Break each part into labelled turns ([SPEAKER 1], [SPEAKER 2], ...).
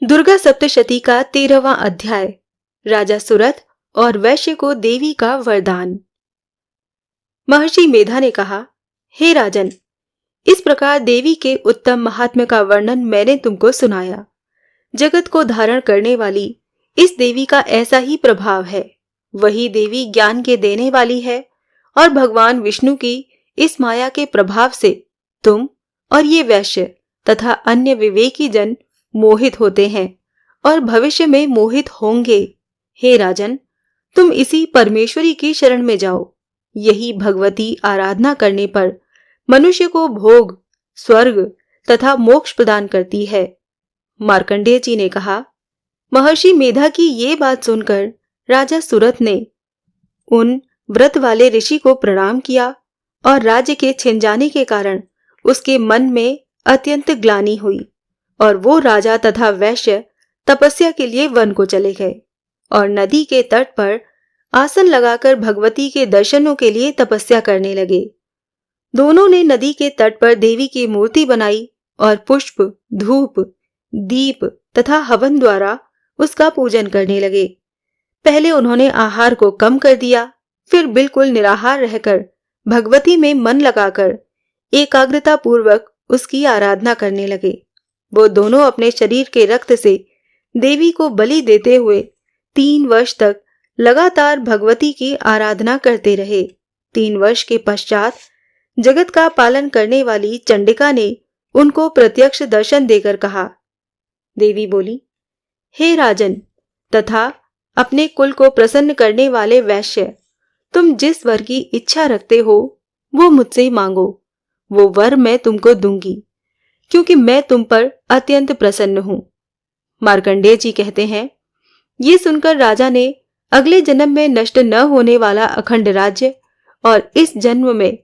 [SPEAKER 1] दुर्गा सप्तशती का 13वां अध्याय। राजा सुरथ और वैश्य को देवी का वरदान। महर्षि मेधा ने कहा, हे राजन, इस प्रकार देवी के उत्तम महात्म्य का वर्णन मैंने तुमको सुनाया। जगत को धारण करने वाली इस देवी का ऐसा ही प्रभाव है। वही देवी ज्ञान के देने वाली है और भगवान विष्णु की इस माया के प्रभाव से तुम और ये वैश्य तथा अन्य विवेकी जन मोहित होते हैं और भविष्य में मोहित होंगे। हे राजन, तुम इसी परमेश्वरी की शरण में जाओ। यही भगवती आराधना करने पर मनुष्य को भोग, स्वर्ग तथा मोक्ष प्रदान करती है। मार्कंडेय जी ने कहा, महर्षि मेधा की ये बात सुनकर राजा सुरथ ने उन व्रत वाले ऋषि को प्रणाम किया और राज्य के छिन जाने के कारण उसके मन में अत्यंत ग्लानि हुई और वो राजा तथा वैश्य तपस्या के लिए वन को चले गए और नदी के तट पर आसन लगाकर भगवती के दर्शनों के लिए तपस्या करने लगे। दोनों ने नदी के तट पर देवी की मूर्ति बनाई और पुष्प, धूप, दीप तथा हवन द्वारा उसका पूजन करने लगे। पहले उन्होंने आहार को कम कर दिया, फिर बिल्कुल निराहार रहकर भगवती में मन लगाकर एकाग्रता पूर्वक उसकी आराधना करने लगे। वो दोनों अपने शरीर के रक्त से देवी को बलि देते हुए 3 वर्ष तक लगातार भगवती की आराधना करते रहे। 3 वर्ष के पश्चात जगत का पालन करने वाली चंडिका ने उनको प्रत्यक्ष दर्शन देकर कहा। देवी बोली, हे राजन तथा अपने कुल को प्रसन्न करने वाले वैश्य, तुम जिस वर की इच्छा रखते हो वो मुझसे मांगो। वो वर मैं तुमको दूंगी, क्योंकि मैं तुम पर अत्यंत प्रसन्न हूं। मार्कंडेय जी कहते हैं, ये सुनकर राजा ने अगले जन्म में नष्ट न होने वाला अखंड राज्य और इस जन्म में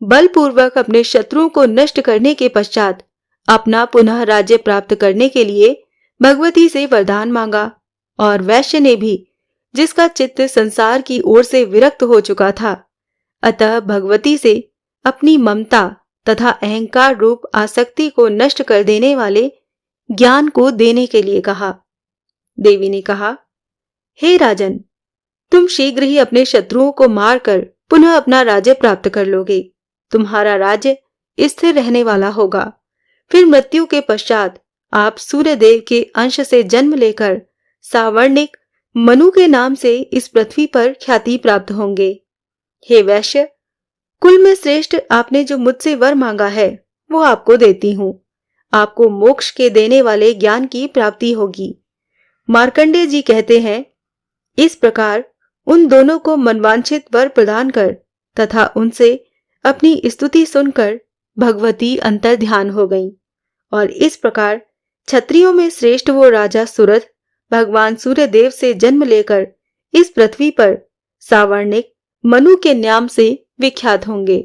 [SPEAKER 1] बलपूर्वक अपने शत्रुओं को नष्ट करने के पश्चात अपना पुनः राज्य प्राप्त करने के लिए भगवती से वरदान मांगा। और वैश्य ने भी, जिसका चित्त संसार की ओर से विरक्त हो चुका था, अतः भगवती से अपनी ममता तथा अहंकार रूप आसक्ति को नष्ट कर देने वाले ज्ञान को देने के लिए कहा। देवी ने कहा, हे राजन, तुम शीघ्र ही अपने शत्रुओं को मारकर पुनः अपना राज्य प्राप्त कर लोगे। तुम्हारा राज्य स्थिर रहने वाला होगा। फिर मृत्यु के पश्चात आप सूर्यदेव के अंश से जन्म लेकर सावर्णिक मनु के नाम से इस पृथ्वी पर ख्याति प्राप्त होंगे। हे वैश्य, कुल में श्रेष्ठ आपने जो मुझसे वर मांगा है वो आपको देती हूं। आपको मोक्ष के देने वाले ज्ञान की प्राप्ति होगी। मार्कंडेय जी कहते हैं, इस प्रकार उन दोनों को मनवांछित वर प्रदान कर तथा उनसे अपनी स्तुति सुनकर भगवती अंतर ध्यान हो गईं। और इस प्रकार क्षत्रियों में श्रेष्ठ वो राजा सुरथ भगवान सूर्यदेव से जन्म लेकर इस पृथ्वी पर सावर्णिक मनु के नाम से विख्यात होंगे।